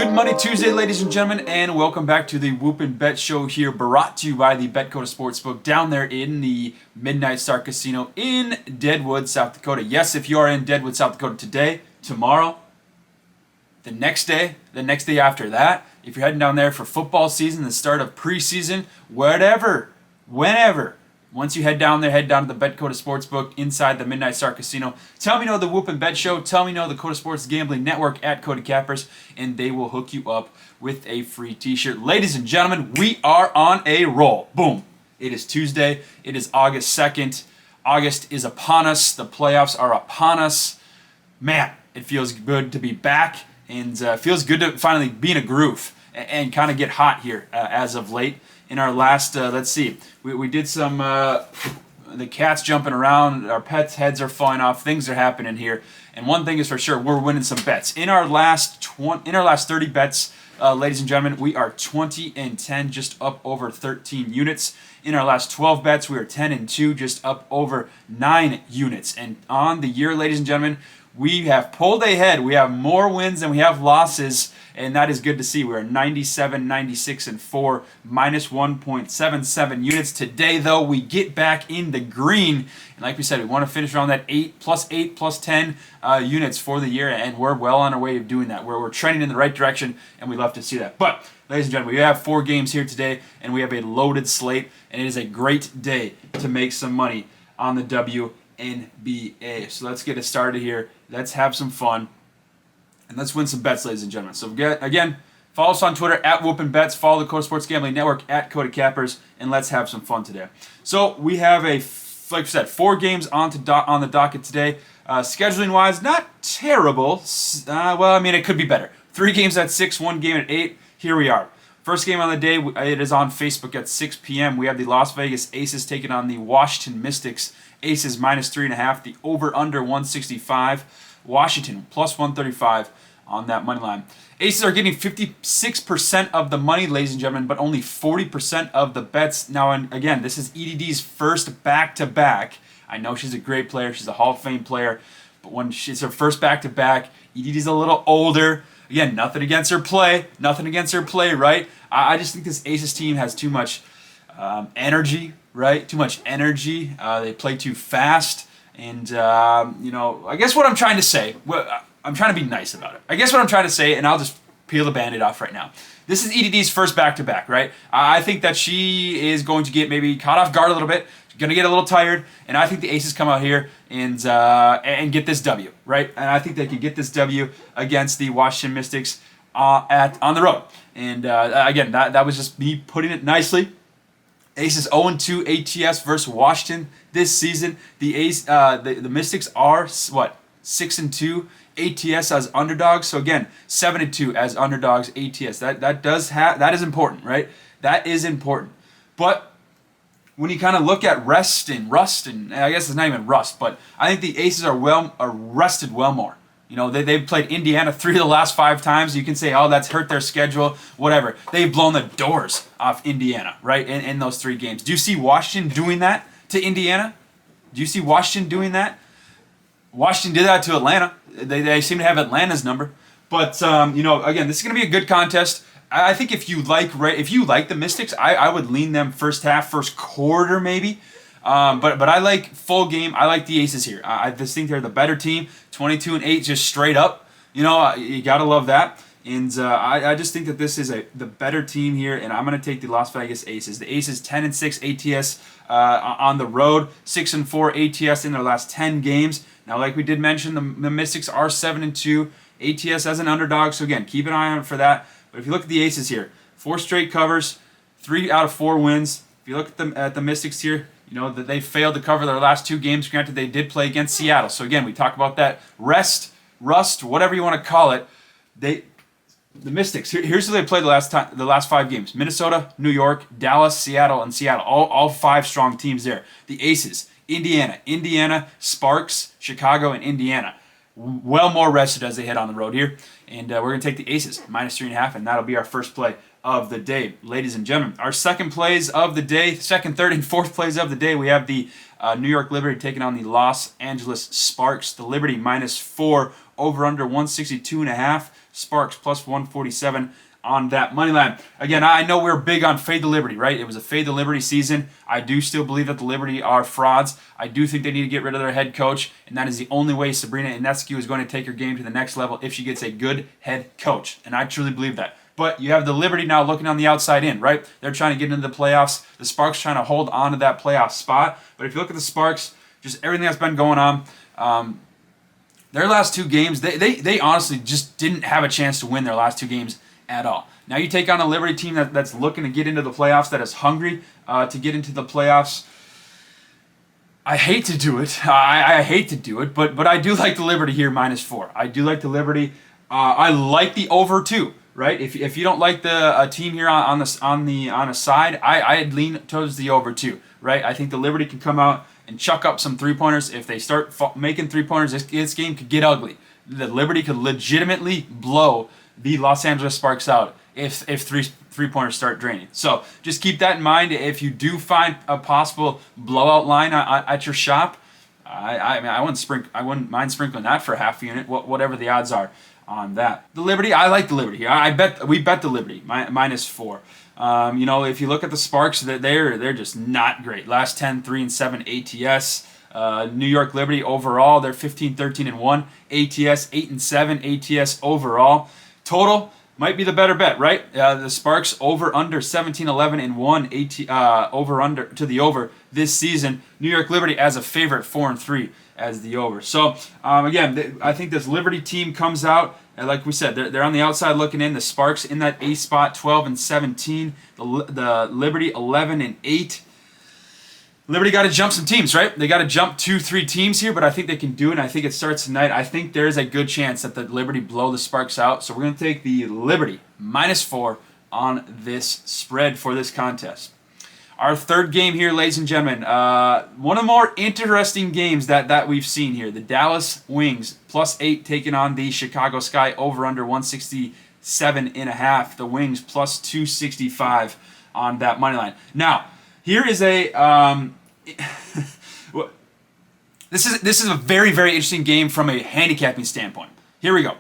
Good Monday Tuesday, ladies and gentlemen, and welcome back to the Whoopin Bet Show here, brought to you by the Kota Sportsbook down there in the Midnight Star Casino in Deadwood, South Dakota. Yes, if you are in Deadwood, South Dakota today, tomorrow, the next day after that, if you're heading down there for football season, the start of preseason, whatever, whenever. Once you head down there, head down to the Kota Sportsbook inside the Midnight Star Casino. Tell me no the Whoopin Bet Show. Tell me no the Kota Sports Gambling Network at Kota Cappers, and they will hook you up with a free t-shirt. Ladies and gentlemen, we are on a roll. Boom. It is Tuesday. It is August 2nd. August is upon us. The playoffs are upon us. Man, it feels good to be back, and feels good to finally be in a groove and kind of get hot here as of late. In our last, let's see, we did some, the cat's jumping around, our pets' heads are falling off, things are happening here, and one thing is for sure, we're winning some bets. In our last 30 bets, ladies and gentlemen, we are 20-10, just up over 13 units. In our last 12 bets, we are 10-2, just up over 9 units. And on the year, ladies and gentlemen, we have pulled ahead. We have more wins than we have losses, and that is good to see. We are 97, 96, and 4, minus 1.77 units. Today, though, we get back in the green, and like we said, we want to finish around that 8 plus 10 units for the year, and we're well on our way of doing that. We're trending in the right direction, and we love to see that. But, ladies and gentlemen, we have 4 games here today, and we have a loaded slate, and it is a great day to make some money on the WNBA. So let's get it started here. Let's have some fun. And let's win some bets, ladies and gentlemen. So again, follow us on Twitter at Whoopin Bets. Follow the Kota Sports Gambling Network at Kota Cappers, and let's have some fun today. So we have like I said, 4 games on the docket today. Scheduling-wise, not terrible. Well, I mean, it could be better. 3 games at 6, 1 game at 8. Here we are. First game on the day, it is on Facebook at 6 p.m. We have the Las Vegas Aces taking on the Washington Mystics. Aces minus 3.5. The over-under 165. Washington plus 135 on that money line. Aces are getting 56% of the money, ladies and gentlemen, but only 40% of the bets. Now, and again, this is EDD's first back-to-back. I know she's a great player. She's a Hall of Fame player. But when it's her first back-to-back, EDD's a little older. Again, nothing against her play. Right? I just think this Aces team has too much energy, right? Too much energy. They play too fast. And, I guess what I'm trying to say, I'm trying to be nice about it. I guess what I'm trying to say, and I'll just peel the Band-Aid off right now. This is EDD's first back-to-back, right? I think that she is going to get maybe caught off guard a little bit. She's going to get a little tired. And I think the Aces come out here and get this W, right? And I think they can get this W against the Washington Mystics on the road. And, again, that was just me putting it nicely. Aces 0-2 ATS versus Washington this season. The Mystics are 6-2 ATS as underdogs. So again, 7-2 as underdogs ATS. That is important, right? That is important. But when you kind of look at rust, and I guess it's not even rust, but I think the Aces are rested well more. You know, they've played Indiana 3 of the last 5 times. You can say, oh, that's hurt their schedule, whatever. They've blown the doors off Indiana, right, in those 3 games. Do you see Washington doing that to Indiana? Do you see Washington doing that? Washington did that to Atlanta. They seem to have Atlanta's number. But, again, this is going to be a good contest. I think if you like the Mystics, I would lean them first half, first quarter maybe. But I like full game. I like the Aces here. I just think they're the better team. 22-8, just straight up. You gotta love that. And I just think that this is the better team here. And I'm gonna take the Las Vegas Aces. The Aces 10-6 ATS on the road, 6-4 ATS in their last 10 games. Now, like we did mention, the Mystics are 7-2 ATS as an underdog. So again, keep an eye on for that. But if you look at the Aces here, 4 straight covers, 3 out of 4 wins. If you look at the Mystics here, that they failed to cover their last 2 games. Granted, they did play against Seattle. So again, we talk about that rust, whatever you want to call it. The Mystics. Here's who they played the last 5 games: Minnesota, New York, Dallas, Seattle, and Seattle. All 5 strong teams there. The Aces: Indiana, Sparks, Chicago, and Indiana. Well more rested as they head on the road here. And we're going to take the Aces minus 3.5, and that'll be our first play of the day, ladies and gentlemen. Our second plays of the day, second, third, and fourth plays of the day, we have the New York Liberty taking on the Los Angeles Sparks. The Liberty minus 4, over under 162.5. Sparks plus 147 on that money line. Again, I know we're big on fade the Liberty, right? It was a fade the Liberty season. I do still believe that the Liberty are frauds. I do think they need to get rid of their head coach, and that is the only way Sabrina Ionescu is going to take her game to the next level if she gets a good head coach, and I truly believe that. But you have the Liberty now looking on the outside in, right? They're trying to get into the playoffs. The Sparks trying to hold on to that playoff spot. But if you look at the Sparks, just everything that's been going on, their last two games, they honestly just didn't have a chance to win their last two games at all. Now you take on a Liberty team that's looking to get into the playoffs, that is hungry to get into the playoffs. I hate to do it. I hate to do it, but I do like the Liberty here -4. I do like the Liberty. I like the over too, right? If you don't like the team here on a side, I'd lean towards the over too, right? I think the Liberty can come out and chuck up some 3-pointers. If they start making 3-pointers, this game could get ugly. The Liberty could legitimately blow the Los Angeles Sparks out if 3-pointers start draining. So just keep that in mind. If you do find a possible blowout line at your shop, I wouldn't mind sprinkling that for half unit, whatever the odds are on that. The Liberty, I like the Liberty here. We bet the Liberty -4. If you look at the Sparks, they're just not great. Last 10, 3-7 ATS. New York Liberty overall, they're 15-13-1 ATS, 8-7 ATS overall. Total might be the better bet, right? The Sparks over under 17-11-1 over under to the over this season. New York Liberty as a favorite 4-3 as the over. So again, I think this Liberty team comes out, and like we said, they're on the outside looking in. The Sparks in that A spot, 12-17. The Liberty 11-8. Liberty got to jump some teams, right? They got to jump 2-3 teams here, but I think they can do it, and I think it starts tonight. I think there's a good chance that the Liberty blow the Sparks out, so we're going to take the Liberty -4 on this spread for this contest. Our third game here, ladies and gentlemen, one of the more interesting games that we've seen here. The Dallas Wings +8 taking on the Chicago Sky over under 167.5. The Wings +265 on that money line. Now, here is a this is a very, very interesting game from a handicapping standpoint. Here we go.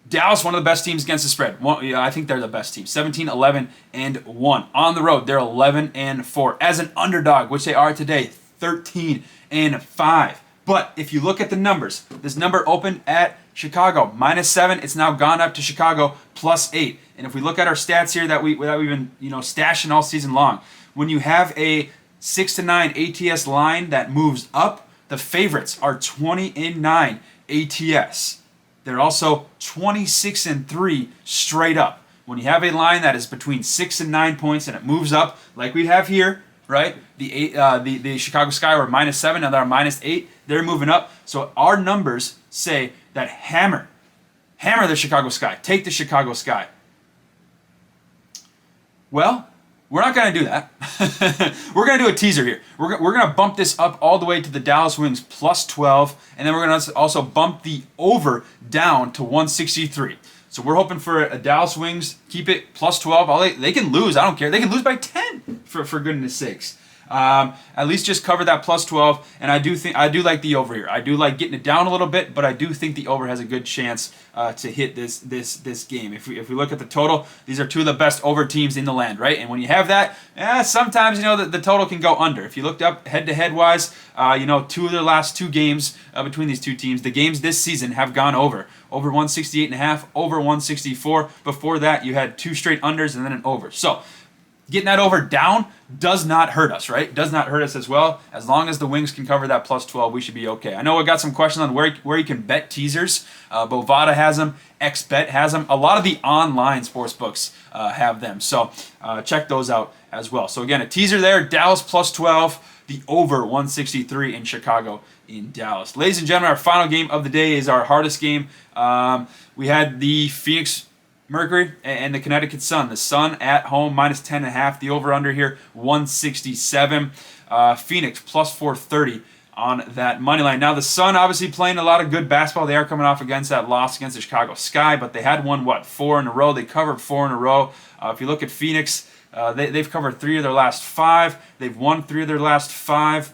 Dallas, one of the best teams against the spread. I think they're the best team. 17-11-1 on the road. They're 11-4 as an underdog, which they are today. 13-5. But if you look at the numbers, this number opened at Chicago -7. It's now gone up to Chicago +8. And if we look at our stats here that we've been stashing all season long. When you have a 6-9 ATS line that moves up, the favorites are 20-9 ATS. They're also 26-3 straight up. When you have a line that is between 6 and 9 points and it moves up, like we have here, right? The Chicago Sky were -7, now they're -8. They're moving up. So our numbers say that hammer the Chicago Sky. Take the Chicago Sky. Well, we're not going to do that. We're going to do a teaser here. We're going to bump this up all the way to the Dallas Wings +12, and then we're going to also bump the over down to 163. So we're hoping for a Dallas Wings, keep it +12. They can lose, I don't care. They can lose by 10, for goodness sakes. At least just cover that +12, and I do like the over here. I do like getting it down a little bit, but I do think the over has a good chance to hit this game. If we look at the total, these are two of the best over teams in the land, right? And when you have that, sometimes the total can go under. If you looked up head-to-head wise, two of their last two games between these two teams, the games this season have gone over 168.5, over 164. Before that, you had two straight unders and then an over. So getting that over down does not hurt us, right? Does not hurt us as well. As long as the Wings can cover that +12, we should be okay. I know I got some questions on where you can bet teasers. Bovada has them. XBet has them. A lot of the online sports books have them. So check those out as well. So again, a teaser there, Dallas +12, the over 163 in Chicago in Dallas. Ladies and gentlemen, our final game of the day is our hardest game. We had the Phoenix Mercury and the Connecticut Sun. The Sun at home -10.5. The over/under here 167. Phoenix +430 on that money line. Now the Sun obviously playing a lot of good basketball. They are coming off against that loss against the Chicago Sky, but they had won 4 in a row. They covered 4 in a row. If you look at Phoenix, they've covered 3 of their last 5. They've won 3 of their last 5.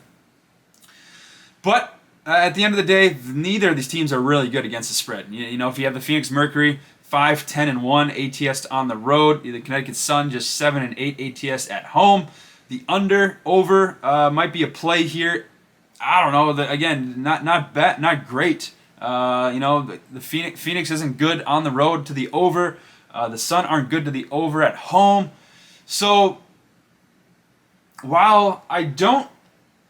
But at the end of the day, neither of these teams are really good against the spread. If you have the Phoenix Mercury 5, 10, and 1 ATS on the road. The Connecticut Sun just 7 and 8 ATS at home. The under over might be a play here. I don't know. Again, not great. The Phoenix isn't good on the road to the over. The Sun aren't good to the over at home. So while I don't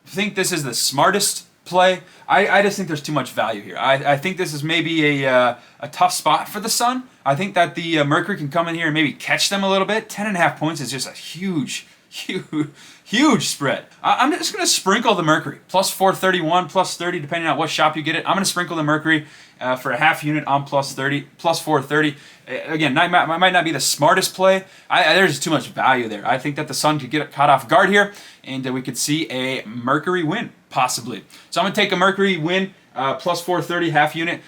think this is the smartest play, I just think there's too much value here. I think this is maybe a tough spot for the Sun. I think that the Mercury can come in here and maybe catch them a little bit. 10.5 points is just a huge spread. I'm just going to sprinkle the Mercury. Plus 431, plus 30, depending on what shop you get it. I'm going to sprinkle the Mercury for a half unit on plus 30, plus 430. Again, might not be the smartest play. There's just too much value there. I think that the Sun could get caught off guard here, and we could see a Mercury win, possibly. So I'm going to take a Mercury win, plus 430, half unit.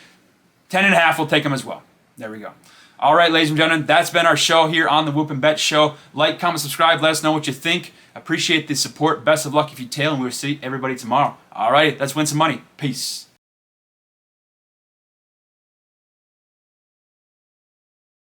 10.5, we'll take them as well. There we go. All right, ladies and gentlemen, that's been our show here on the Whoopin' Bet Show. Like, comment, subscribe. Let us know what you think. Appreciate the support. Best of luck if you tail, and we'll see everybody tomorrow. All right, let's win some money. Peace.